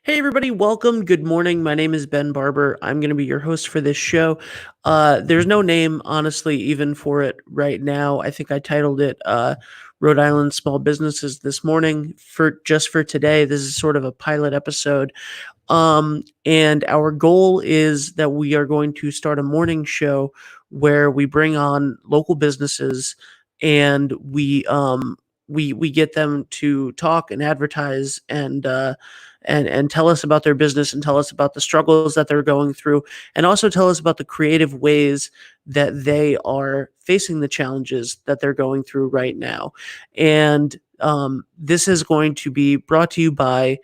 Hey, everybody, welcome. Good morning. My name is Ben Barber. I'm going to be your host for this show. There's no name, honestly, even for it right now. I think I titled it Rhode Island Small Businesses this morning for today. This is sort of a pilot episode. And our goal is that we are going to start a morning show where we bring on local businesses and we get them to talk and advertise and tell us about their business and tell us about the struggles that they're going through and also tell us about the creative ways that they are facing the challenges that they're going through right now. And this is going to be brought to you by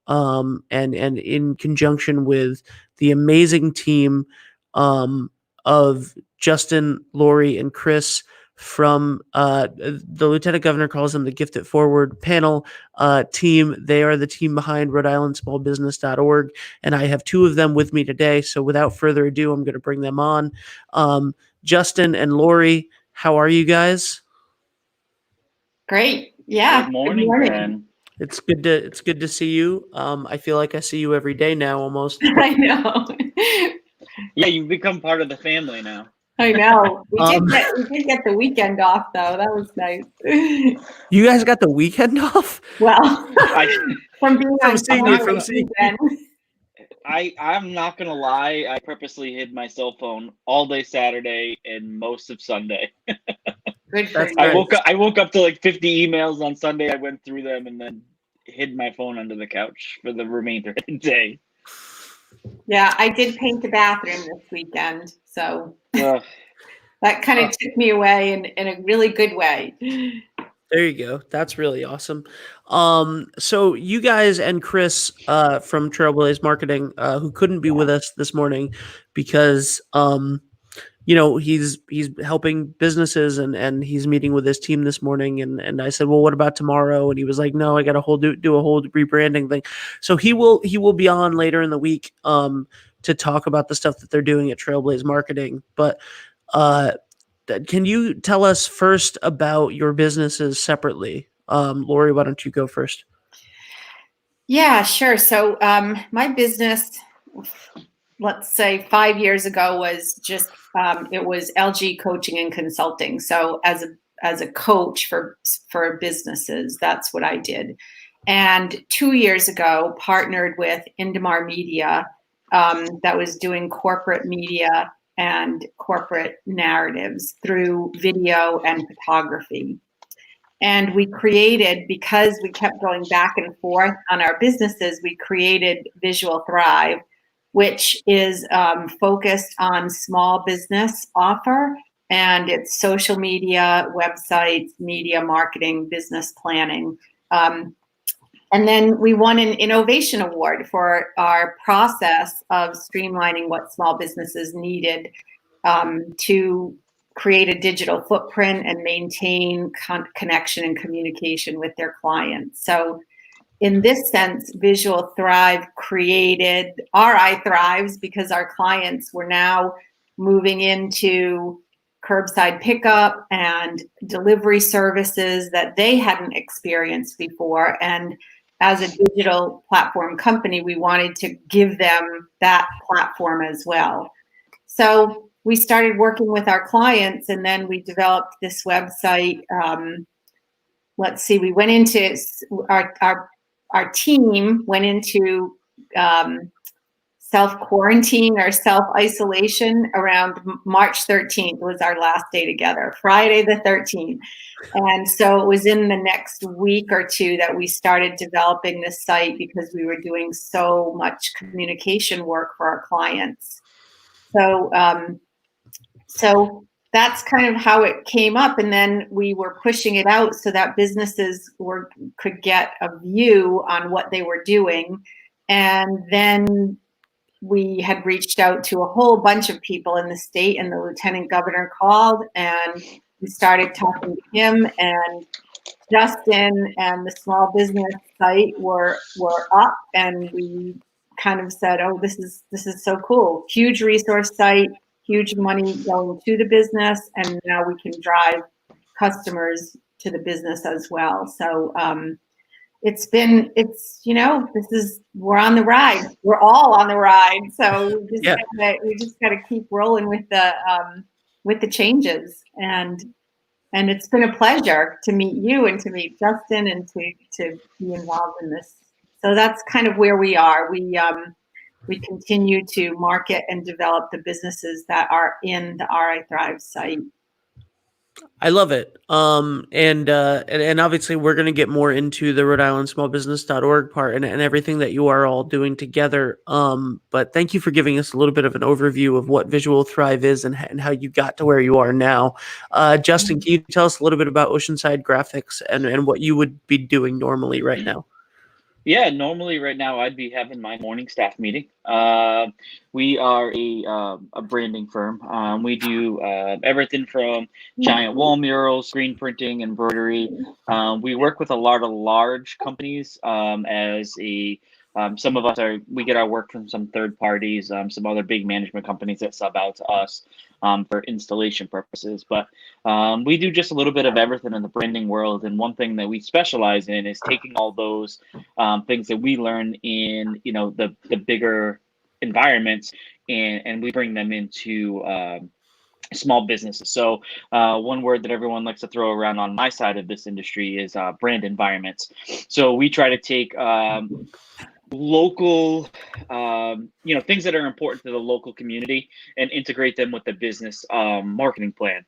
and in conjunction with the amazing team of Justin, Lori, and Chris from the Lieutenant Governor calls them the Gift It Forward panel team. They are the team behind Rhode Island Smallbusiness.org, and I have two of them with me today. So without further ado, I'm going to bring them on. Justin and Lori, how are you guys? Great. Yeah. Good morning, Ben. It's good to see you. I feel like I see you every day now, almost. I know. Yeah, you've become part of the family now. I know. We did get the weekend off, though. That was nice. You guys got the weekend off? Well, from seeing I'm not gonna lie. I purposely hid my cell phone all day Saturday and most of Sunday. Good for you. I woke up to like 50 emails on Sunday. I went through them and then hid my phone under the couch for the remainder of the day. Yeah, I did paint the bathroom this weekend, so that kind of took me away in a really good way. There you go. That's really awesome. So you guys and Chris from Trailblaze Marketing, who couldn't be with us this morning because he's helping businesses and he's meeting with his team this morning. And I said, well, what about tomorrow? And he was like, no, I got to do a whole rebranding thing. So he will be on later in the week to talk about the stuff that they're doing at Trailblaze Marketing. But can you tell us first about your businesses separately? Lori, why don't you go first? Yeah, sure. So my business, let's say 5 years ago, was just it was LG Coaching and Consulting. So as a coach for businesses, that's what I did. And 2 years ago, partnered with Indemar Media, that was doing corporate media and corporate narratives through video and photography. And we created, because we kept going back and forth on our businesses, we created Visual Thrive, which is focused on small business offer, and it's social media, websites, media marketing, business planning. And then we won an innovation award for our process of streamlining what small businesses needed to create a digital footprint and maintain connection and communication with their clients. So in this sense, Visual Thrive created our iThrives because our clients were now moving into curbside pickup and delivery services that they hadn't experienced before. And as a digital platform company, we wanted to give them that platform as well. So we started working with our clients, and then we developed this website. We went into our team went into self-quarantine or self-isolation around March 13th was our last day together, Friday the 13th. And so it was in the next week or two that we started developing this site because we were doing so much communication work for our clients. So that's kind of how it came up. And then we were pushing it out so that businesses could get a view on what they were doing. And then we had reached out to a whole bunch of people in the state, and the lieutenant governor called, and we started talking to him, and Justin and the small business site were up, and we kind of said, oh, this is so cool. Huge resource site, huge money going to the business, and now we can drive customers to the business as well. So we're on the ride. We're all on the ride. So Yeah. we just gotta keep rolling with the changes. And it's been a pleasure to meet you and to meet Justin and to be involved in this. So that's kind of where we are. We continue to market and develop the businesses that are in the RI Thrive site. I love it. And obviously we're going to get more into the Rhode Island smallbusiness.org part and everything that you are all doing together. But thank you for giving us a little bit of an overview of what Visual Thrive is and how you got to where you are now. Justin, can you tell us a little bit about Oceanside Graphics and what you would be doing normally right now? Yeah, normally right now I'd be having my morning staff meeting. We are a branding firm. We do everything from giant wall murals, screen printing, embroidery. We work with a lot of large companies some of us we get our work from some third parties, some other big management companies that sub out to us for installation purposes. But we do just a little bit of everything in the branding world. And one thing that we specialize in is taking all those things that we learn in, the bigger environments, and we bring them into small businesses. So one word that everyone likes to throw around on my side of this industry is brand environments. So we try to take local things that are important to the local community and integrate them with the business marketing plan.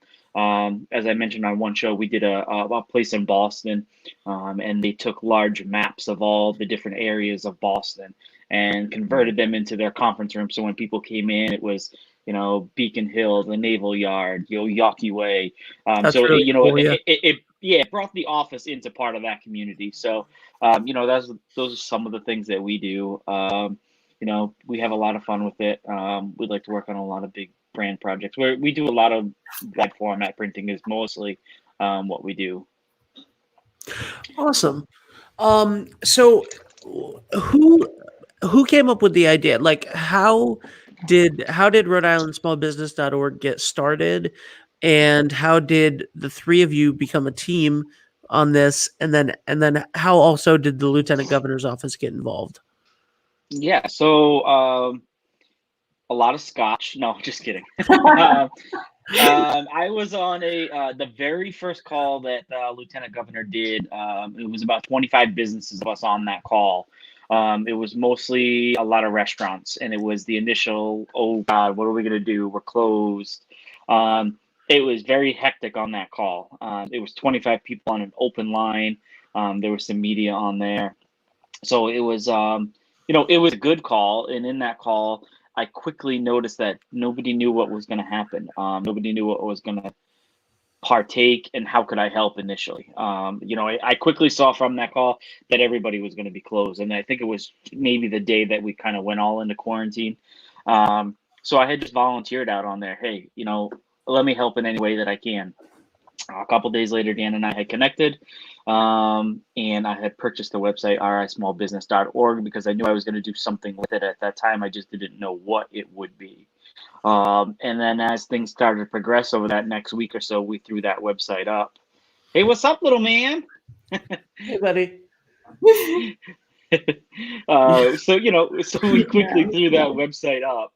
As I mentioned on one show, we did a place in Boston, and they took large maps of all the different areas of Boston and converted them into their conference room. So when people came in, it was Beacon Hill, the Naval Yard, Yawkey Way. That's So really cool, yeah. it brought the office into part of that community. So those are some of the things that we do. We have a lot of fun with it. We'd like to work on a lot of big brand projects where we do a lot of wide format printing is mostly what we do. Awesome. So who came up with the idea? Like how did Rhode Island smallbusiness.org get started? And how did the three of you become a team on this? And then how also did the Lieutenant Governor's office get involved? Yeah, so a lot of scotch. No, just kidding. I was on the very first call that Lieutenant Governor did. It was about 25 businesses of us on that call. It was mostly a lot of restaurants, and it was the initial, oh God, what are we gonna do? We're closed. It was very hectic on that call. It was 25 people on an open line. There was some media on there, so it was it was a good call. And in that call, I quickly noticed that nobody knew what was going to happen. Nobody knew what was going to partake and how could I help initially. I quickly saw from that call that everybody was going to be closed. And I think it was maybe the day that we kind of went all into quarantine. So I had just volunteered out on there. Hey, let me help in any way that I can. A couple days later, Dan and I had connected, and I had purchased the website rismallbusiness.org because I knew I was going to do something with it at that time. I just didn't know what it would be. And then as things started to progress over that next week or so, we threw that website up. Hey, what's up, little man? Hey, buddy. So we quickly threw that website up,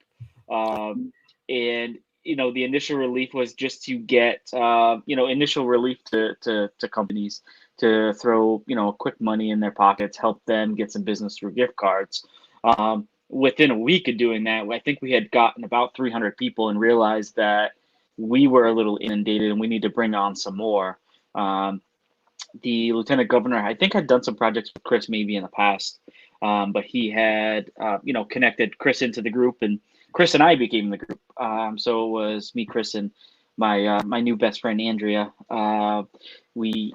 and the initial relief was just to get initial relief to companies to throw quick money in their pockets, help them get some business through gift cards. Within a week of doing that, I think we had gotten about 300 people and realized that we were a little inundated and we need to bring on some more. The Lieutenant Governor, I think, had done some projects with Chris maybe in the past, but he had connected Chris into the group, and Chris and I became the group. So it was me, Chris, and my new best friend Andrea. We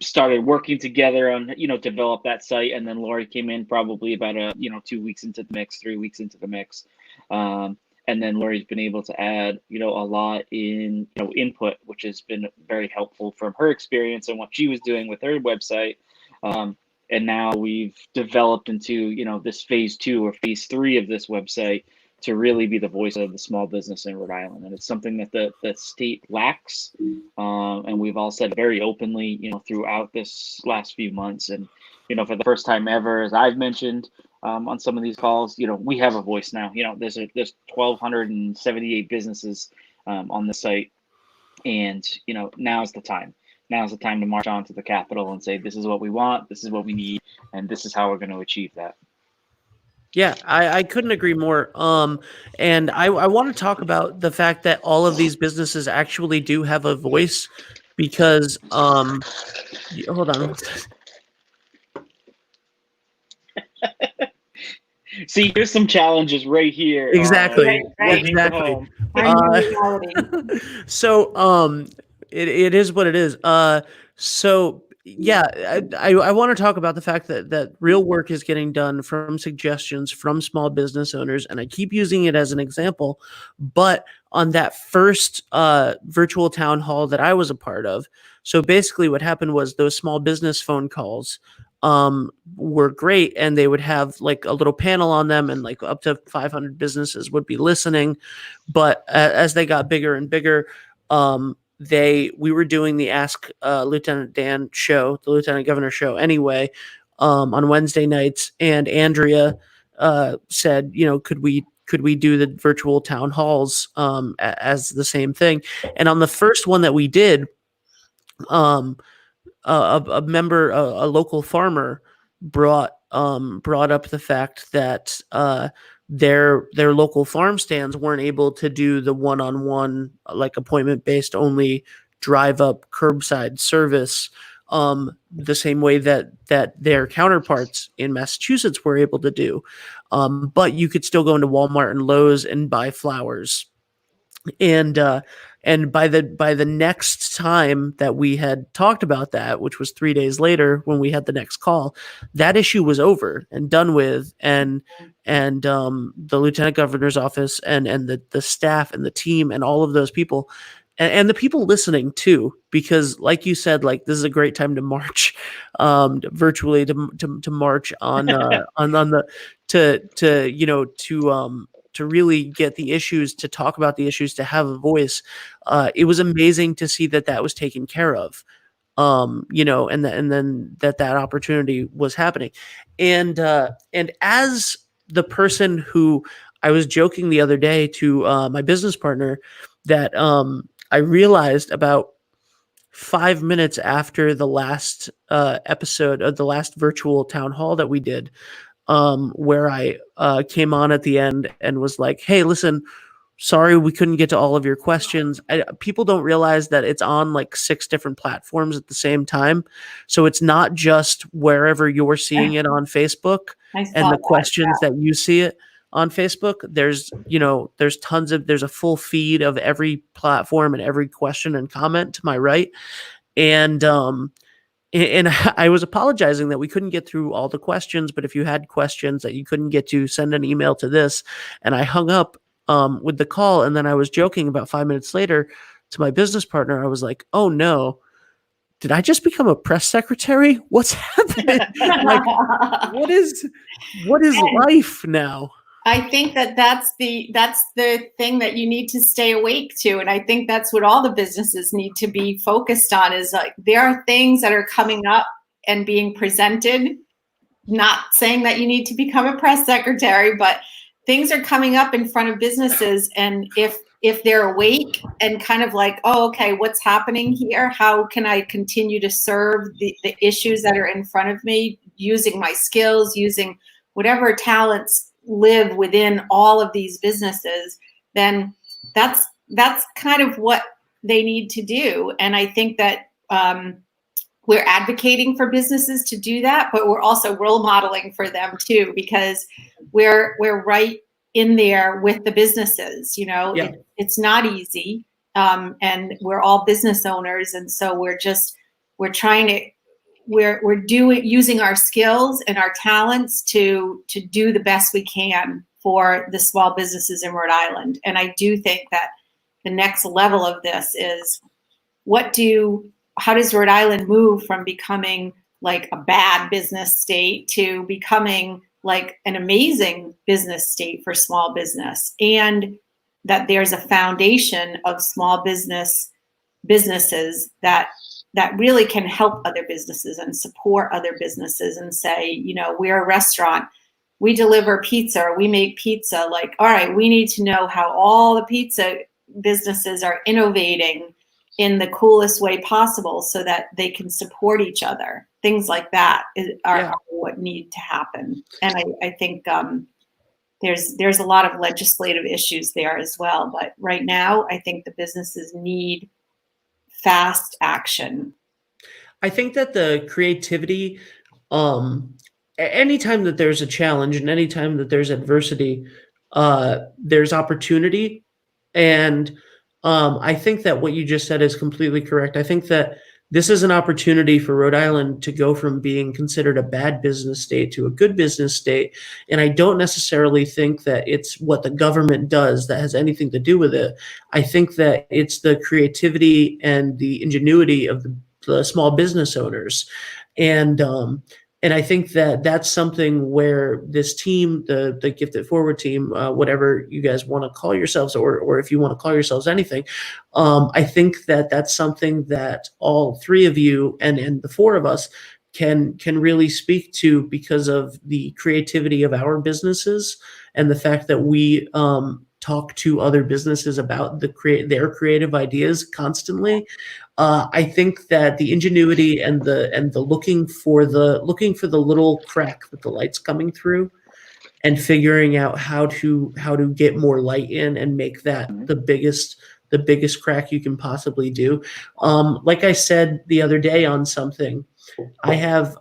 started working together on develop that site, and then Lori came in probably about 2 weeks into the mix, 3 weeks into the mix, and then Lori's been able to add a lot in input, which has been very helpful from her experience and what she was doing with her website. And now we've developed into this phase 2 or phase 3 of this website to really be the voice of the small business in Rhode Island. And it's something that the state lacks. And we've all said very openly, throughout this last few months. And, for the first time ever, as I've mentioned on some of these calls, we have a voice now. There's 1,278 businesses on the site. And, now's the time. Now's the time to march on to the Capitol and say, this is what we want, this is what we need, and this is how we're going to achieve that. Yeah, I couldn't agree more. And I want to talk about the fact that all of these businesses actually do have a voice because, hold on. See, here's some challenges right here. Exactly. Right. Exactly. Reality. So, it is what it is. So yeah, I want to talk about the fact that real work is getting done from suggestions from small business owners, and I keep using it as an example. But on that first virtual town hall that I was a part of, so basically what happened was those small business phone calls were great, and they would have like a little panel on them, and like up to 500 businesses would be listening. But as they got bigger and bigger, we were doing the Ask Lieutenant Dan show, the Lieutenant Governor show anyway, on Wednesday nights, and Andrea said, could we do the virtual town halls as the same thing? And on the first one that we did, a member, a local farmer, brought up the fact that their local farm stands weren't able to do the one-on-one, like appointment based only drive up curbside service the same way that their counterparts in Massachusetts were able to do. But you could still go into Walmart and Lowe's and buy flowers. And by the next time that we had talked about that, which was 3 days later when we had the next call, that issue was over and done with. And the Lieutenant Governor's office and the staff and the team and all of those people and the people listening too, because like you said, like this is a great time to march virtually to march on to really get the issues, to talk about the issues, to have a voice. It was amazing to see that was taken care of, and then that opportunity was happening. And as the person who I was joking the other day to my business partner that I realized about 5 minutes after the last episode of the last virtual town hall that we did, where I came on at the end and was like, hey, listen, sorry we couldn't get to all of your questions. People don't realize that it's on like 6 different platforms at the same time. So it's not just wherever you're seeing it on Facebook and the questions that you see it on Facebook. There's there's a full feed of every platform and every question and comment to my right. And I was apologizing that we couldn't get through all the questions, but if you had questions that you couldn't get to, send an email to this. And I hung up with the call, and then I was joking about 5 minutes later to my business partner. I was like, oh no, did I just become a press secretary? What's happening? Like, what is life now? I think that's the thing that you need to stay awake to. And I think that's what all the businesses need to be focused on, is like, there are things that are coming up and being presented, not saying that you need to become a press secretary, but things are coming up in front of businesses. And if they're awake and kind of like, oh, okay, what's happening here? How can I continue to serve the issues that are in front of me, using my skills, using whatever talents live within all of these businesses, then that's kind of what they need to do. And I think that we're advocating for businesses to do that, but we're also role modeling for them too, because we're right in there with the businesses. Yeah. It's not easy, and we're all business owners, and so we're using our skills and our talents to do the best we can for the small businesses in Rhode Island. And I do think that the next level of this is, how does Rhode Island move from becoming like a bad business state to becoming like an amazing business state for small business, and that there's a foundation of small businesses that really can help other businesses and support other businesses and say, you know, we're a restaurant, we deliver pizza, or we make pizza. Like, all right, we need to know how all the pizza businesses are innovating in the coolest way possible so that they can support each other. Things like that are what need to happen. And I think there's a lot of legislative issues there as well. But right now, I think the businesses need fast action. I think that the creativity, anytime that there's a challenge and anytime that there's adversity, there's opportunity. And I think that what you just said is completely correct. I think that this is an opportunity for Rhode Island to go from being considered a bad business state to a good business state. And I don't necessarily think that it's what the government does that has anything to do with it. I think that it's the creativity and the ingenuity of the small business owners. And I think that that's something where this team, the Gift It Forward team, whatever you guys want to call yourselves, or if you want to call yourselves anything, I think that that's something that all three of you and the four of us can really speak to because of the creativity of our businesses and the fact that we talk to other businesses about their creative ideas constantly. I think that the ingenuity and the looking for the little crack that the light's coming through, and figuring out how to get more light in and make that the biggest crack you can possibly do. Like I said the other day on something, I have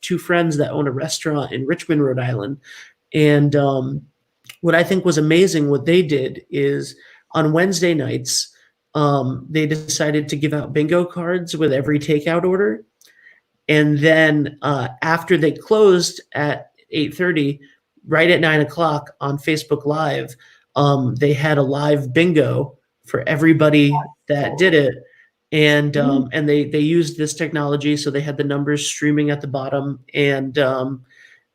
two friends that own a restaurant in Richmond, Rhode Island, and what I think was amazing, what they did is on Wednesday nights, they decided to give out bingo cards with every takeout order. And then after they closed at 8:30, right at 9 o'clock on Facebook Live, they had a live bingo for everybody that did it. And they used this technology, so they had the numbers streaming at the bottom, and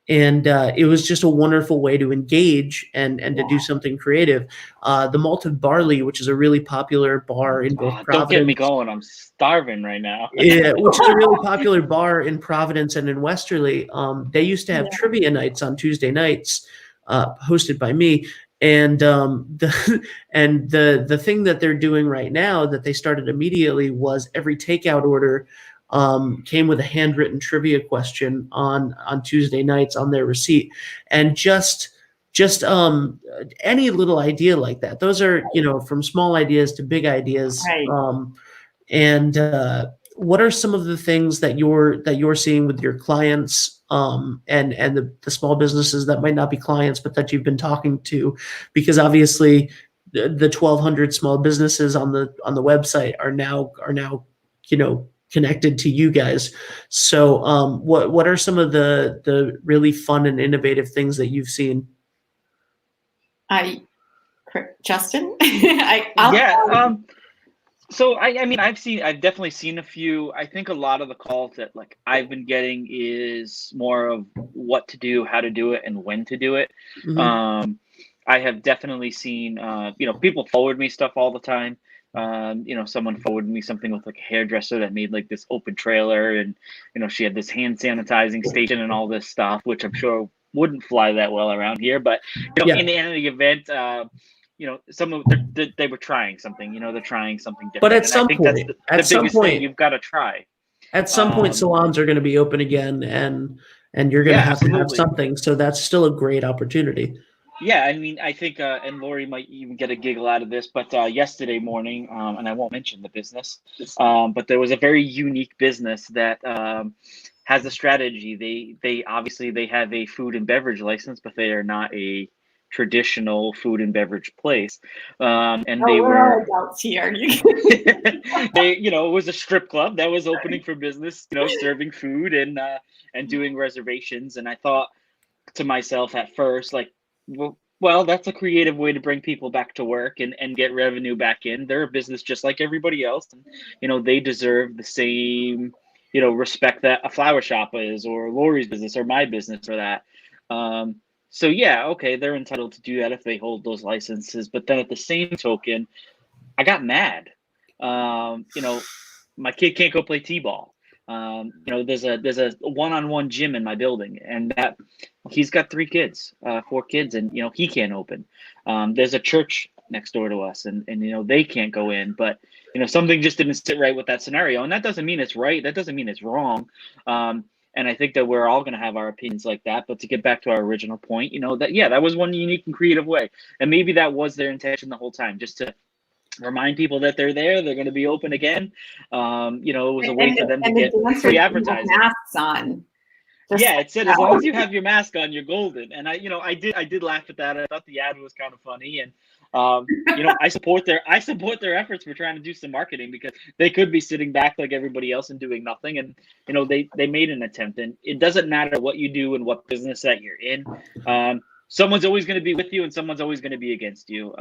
it was just a wonderful way to engage and to do something creative. The Malted Barley, which is a really popular bar in both Providence. Don't get me going. I'm starving right now. Yeah, which is a really popular bar in Providence and in Westerly. They used to have trivia nights on Tuesday nights, hosted by me. And the thing that they're doing right now that they started immediately was every takeout order came with a handwritten trivia question on Tuesday nights on their receipt. And just any little idea like that. Those are, from small ideas to big ideas. Right. What are some of the things that you're seeing with your clients, and the small businesses that might not be clients, but that you've been talking to? Because obviously the 1,200 small businesses on the website are now connected to you guys. So what are some of the really fun and innovative things that you've seen? Justin? So I mean, I've definitely seen a few. I think a lot of the calls that I've been getting is more of what to do, how to do it, and when to do it. Mm-hmm. I have definitely seen, people forward me stuff all the time. Someone forwarded me something with a hairdresser that made this open trailer, and she had this hand sanitizing station and all this stuff, which I'm sure wouldn't fly that well around here. But in the end of the event, some of they were trying something. They're trying something different. But at some point, that's the biggest thing you've got to try. At some point, salons are going to be open again, and you're going to have to have something. So that's still a great opportunity. Yeah, I mean, I think, and Lori might even get a giggle out of this, but yesterday morning, and I won't mention the business, but there was a very unique business that has a strategy. They obviously have a food and beverage license, but they are not a traditional food and beverage place. And they were adults here. It was a strip club that was opening for business, serving food and doing reservations. And I thought to myself at first, well, that's a creative way to bring people back to work and get revenue back in. They're a business just like everybody else. And, they deserve the same, respect that a flower shop is, or Lori's business, or my business, or that. So yeah, okay, they're entitled to do that if they hold those licenses. But then at the same token, I got mad. My kid can't go play t-ball. There's a one-on-one gym in my building, and that he's got 4 kids, and he can't open. There's a church next door to us, and they can't go in. But something just didn't sit right with that scenario, and that doesn't mean it's right. That doesn't mean it's wrong. And I think that we're all going to have our opinions like that. But to get back to our original point, that was one unique and creative way, and maybe that was their intention the whole time, just to remind people that they're going to be open again. It was a way for them to get free advertising. Masks on. Yeah, it said as long as you have your mask on, you're golden. And I did laugh at that. I thought the ad was kind of funny, and I support their efforts for trying to do some marketing, because they could be sitting back like everybody else and doing nothing. And they made an attempt, and it doesn't matter what you do and what business that you're in. Someone's always going to be with you, and someone's always going to be against you.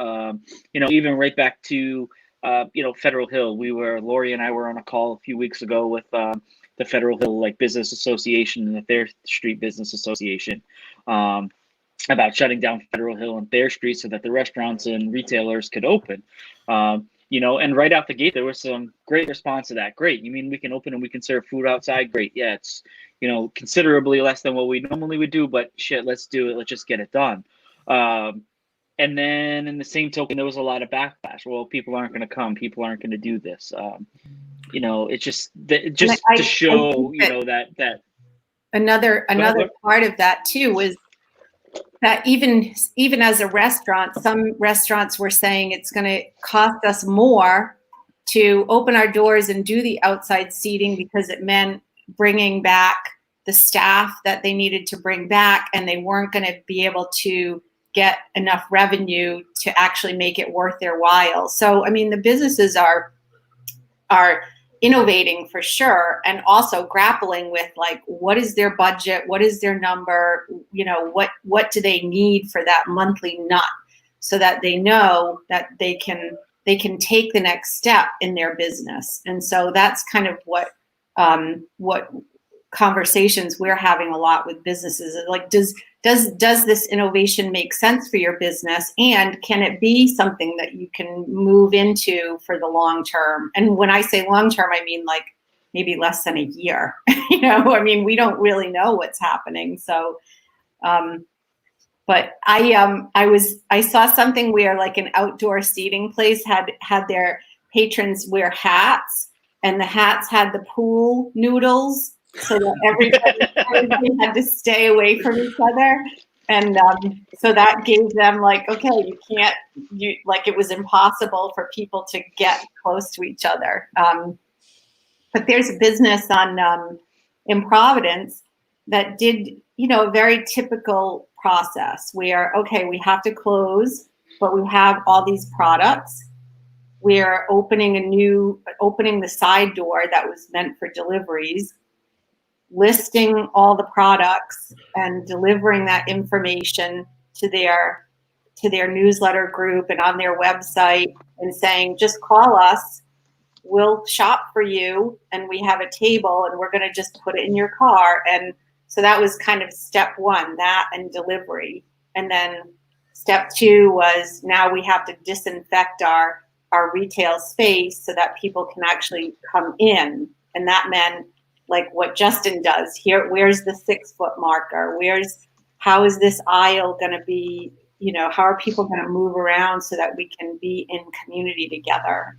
Even right back to Federal Hill. Lori and I were on a call a few weeks ago with the Federal Hill Business Association and the Thayer Street Business Association about shutting down Federal Hill and Thayer Street so that the restaurants and retailers could open. And right out the gate, there was some great response to that. Great. You mean we can open and we can serve food outside? Great. Yeah, it's considerably less than what we normally would do, but shit, let's do it. Let's just get it done. And then in the same token, there was a lot of backlash. Well, people aren't going to come. People aren't going to do this. It's just to show, that another part of that too was that even as a restaurant, some restaurants were saying it's going to cost us more to open our doors and do the outside seating, because it meant bringing back the staff that they needed to bring back, and they weren't going to be able to get enough revenue to actually make it worth their while. So, I mean, the businesses are innovating for sure, and also grappling with what is their budget, what is their number, what do they need for that monthly nut, so that they know that they can take the next step in their business. And so that's kind of what conversations we're having a lot with businesses is does this innovation make sense for your business, and can it be something that you can move into for the long term? And when I say long term, I mean maybe less than a year. I mean, we don't really know what's happening. So, but I saw something where an outdoor seating place had their patrons wear hats, and the hats had the pool noodles, so that everybody had to stay away from each other. And so that gave them okay, it was impossible for people to get close to each other. But there's a business in Providence that did, a very typical process where, okay, we have to close, but we have all these products. We're opening the side door that was meant for deliveries, listing all the products and delivering that information to their newsletter group and on their website, and saying, just call us, we'll shop for you, and we have a table, and we're going to just put it in your car. And so that was kind of step one, that and delivery. And then step two was, now we have to disinfect our retail space so that people can actually come in. And that meant what Justin does here. Where's the 6-foot marker? How is this aisle going to be, how are people going to move around so that we can be in community together?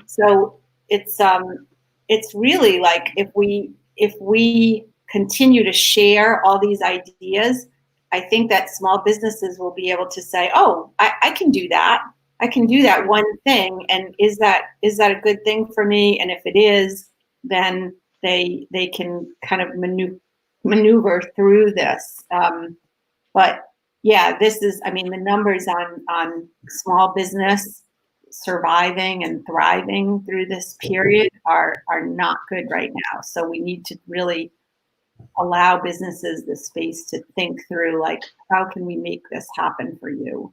So it's really if we continue to share all these ideas, I think that small businesses will be able to say, oh, I can do that. I can do that one thing. And is that a good thing for me? And if it is, then they can kind of maneuver through this. But yeah, the numbers on small business surviving and thriving through this period are not good right now. So we need to really allow businesses the space to think through, how can we make this happen for you?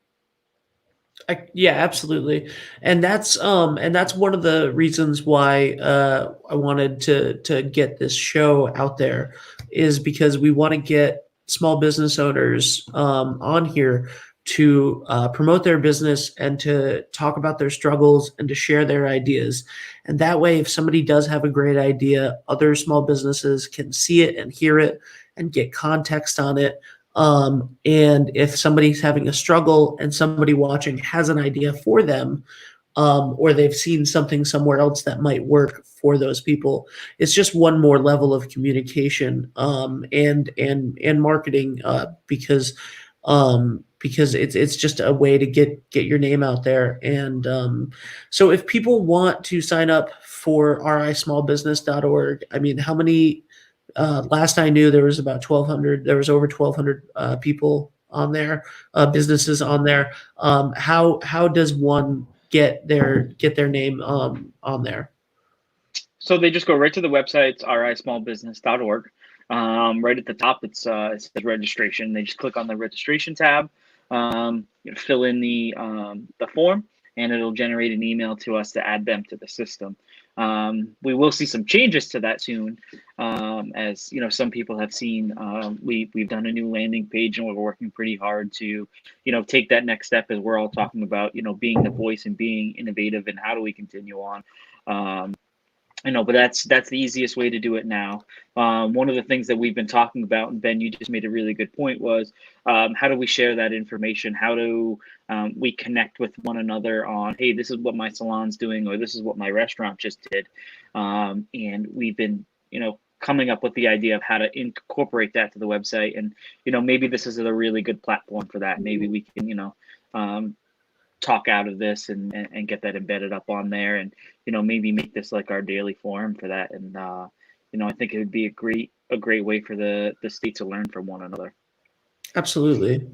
Yeah, absolutely. And that's one of the reasons why I wanted to get this show out there, is because we want to get small business owners on here to promote their business and to talk about their struggles and to share their ideas. And that way, if somebody does have a great idea, other small businesses can see it and hear it and get context on it. And if somebody's having a struggle and somebody watching has an idea for them, or they've seen something somewhere else that might work for those people, it's just one more level of communication and marketing because it's just a way to get your name out there. And so if people want to sign up for rismallbusiness.org, I mean, how many? Last I knew, there was about 1,200. There was over 1,200 people on there, businesses on there. How does one get their name on there? So they just go right to the website. It's rismallbusiness.org. Right at the top, it says registration. They just click on the registration tab, fill in the form, and it'll generate an email to us to add them to the system. We will see some changes to that soon, as some people have seen. We've done a new landing page, and we're working pretty hard to take that next step, as we're all talking about being the voice and being innovative, and how do we continue on. But that's the easiest way to do it now. One of the things that we've been talking about, and Ben, you just made a really good point, was how do we share that information? How do we connect with one another on, hey, this is what my salon's doing, or this is what my restaurant just did. And we've been, coming up with the idea of how to incorporate that to the website. And, maybe this is a really good platform for that. Maybe we can, talk out of this and get that embedded up on there, and maybe make this like our daily forum for that. And I think it would be a great way for the state to learn from one another. Absolutely.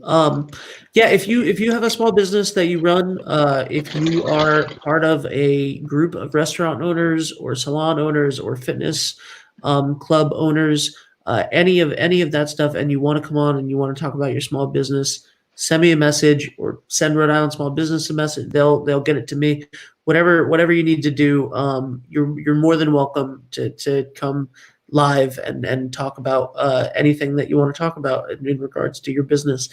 Yeah, if you have a small business that you run, if you are part of a group of restaurant owners or salon owners or fitness club owners, any of that stuff, and you want to come on and you want to talk about your small business, send me a message or send Rhode Island Small Business a message. They'll get it to me. Whatever you need to do, you're more than welcome to come live and talk about anything that you want to talk about in regards to your business.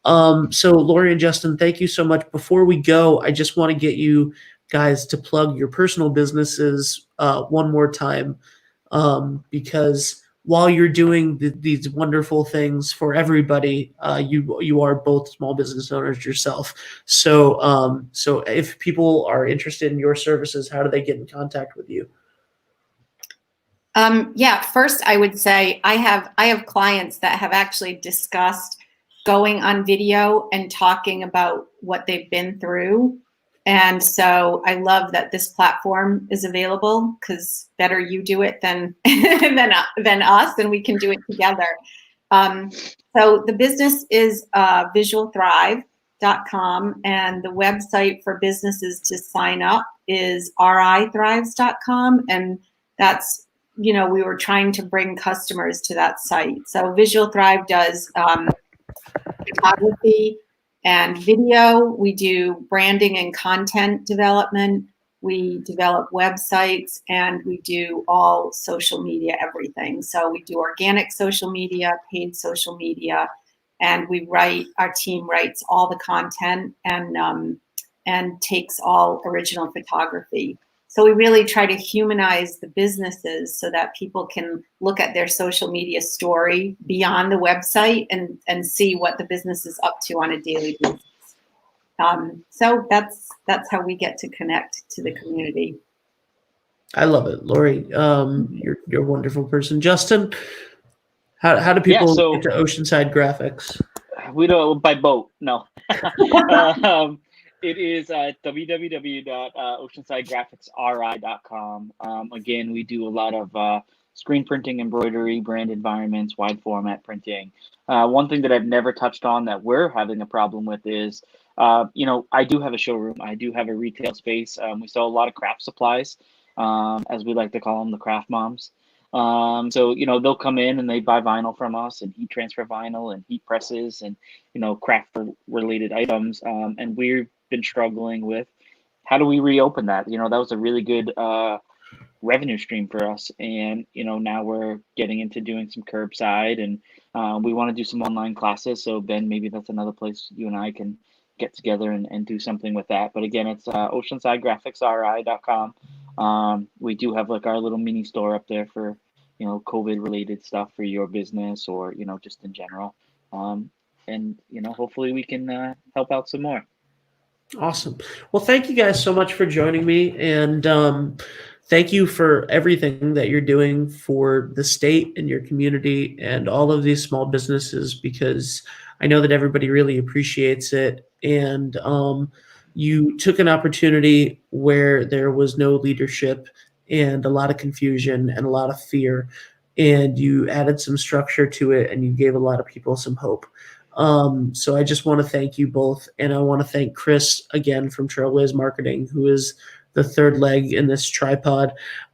So Lori and Justin, thank you so much. Before we go, I just want to get you guys to plug your personal businesses one more time, because while you're doing these wonderful things for everybody, you are both small business owners yourself. So so if people are interested in your services, how do they get in contact with you? Yeah, first I would say I have clients that have actually discussed going on video and talking about what they've been through. And so I love that this platform is available, because better you do it than than us, and we can do it together. So the business is visualthrive.com, and the website for businesses to sign up is rithrives.com, and that's, we were trying to bring customers to that site. So Visual Thrive does photography and video. We do branding and content development. We develop websites, and we do all social media, everything. So we do organic social media, paid social media, and our team writes all the content and takes all original photography. So we really try to humanize the businesses so that people can look at their social media story beyond the website and see what the business is up to on a daily basis. So that's how we get to connect to the community. I love it, Lori. You're a wonderful person. Justin, how do people get to Oceanside Graphics? We don't by boat. No. It is www.oceansidegraphicsri.com. Again, we do a lot of screen printing, embroidery, brand environments, wide format printing. One thing that I've never touched on that we're having a problem with is, I do have a showroom. I do have a retail space. We sell a lot of craft supplies, as we like to call them, the craft moms. So, they'll come in and they buy vinyl from us, and heat transfer vinyl and heat presses and, craft related items. And we've been struggling with, how do we reopen that? That was a really good revenue stream for us. And, now we're getting into doing some curbside and We want to do some online classes. So Ben, maybe that's another place you and I can get together and do something with that. But again, it's oceansidegraphicsri.com. We do have like our little mini store up there for, COVID related stuff for your business or, just in general. And hopefully we can help out some more. Awesome. Well, thank you guys so much for joining me, and thank you for everything that you're doing for the state and your community and all of these small businesses, because I know that everybody really appreciates it. And you took an opportunity where there was no leadership and a lot of confusion and a lot of fear, and you added some structure to it, and you gave a lot of people some hope. So I just want to thank you both, and I want to thank Chris again from Trailblaze Marketing, who is the third leg in this tripod.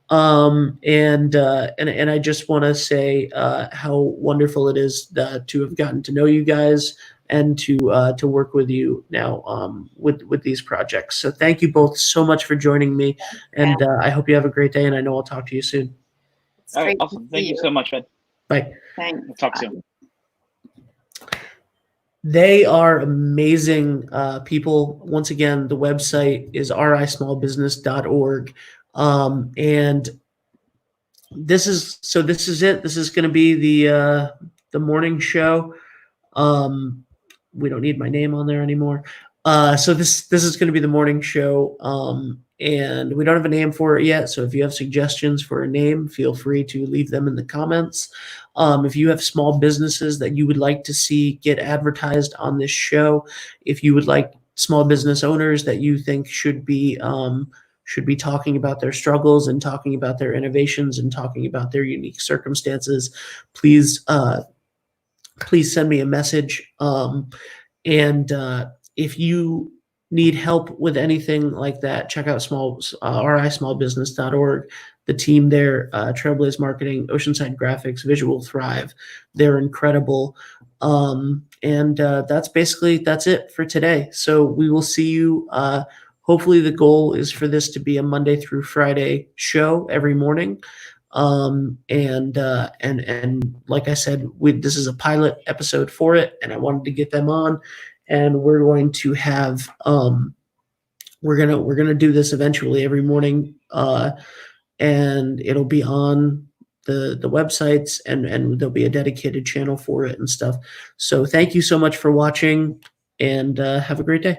And I just want to say how wonderful it is to have gotten to know you guys and to work with you now with these projects. So thank you both so much for joining me, and I hope you have a great day. And I know I'll talk to you soon. All right, awesome. Thank you so much, Ben. Bye. Thanks. We'll talk soon. They are amazing people. Once again, the website is rismallbusiness.org. And this is it. This is going to be the morning show. We don't need my name on there anymore. So this is going to be the morning show. And we don't have a name for it yet. So if you have suggestions for a name, feel free to leave them in the comments. If you have small businesses that you would like to see get advertised on this show, if you would like small business owners that you think should be talking about their struggles and talking about their innovations and talking about their unique circumstances, please send me a message. And if you need help with anything like that, check out rismallbusiness.org. The team there, Trailblaze Marketing, Oceanside Graphics, Visual Thrive, they're incredible. And that's it for today. So we will see you. Hopefully the goal is for this to be a Monday through Friday show every morning. And like I said, this is a pilot episode for it, and I wanted to get them on. And we're going to have we're gonna do this eventually every morning, and it'll be on the websites, and there'll be a dedicated channel for it and stuff. So thank you so much for watching, and have a great day.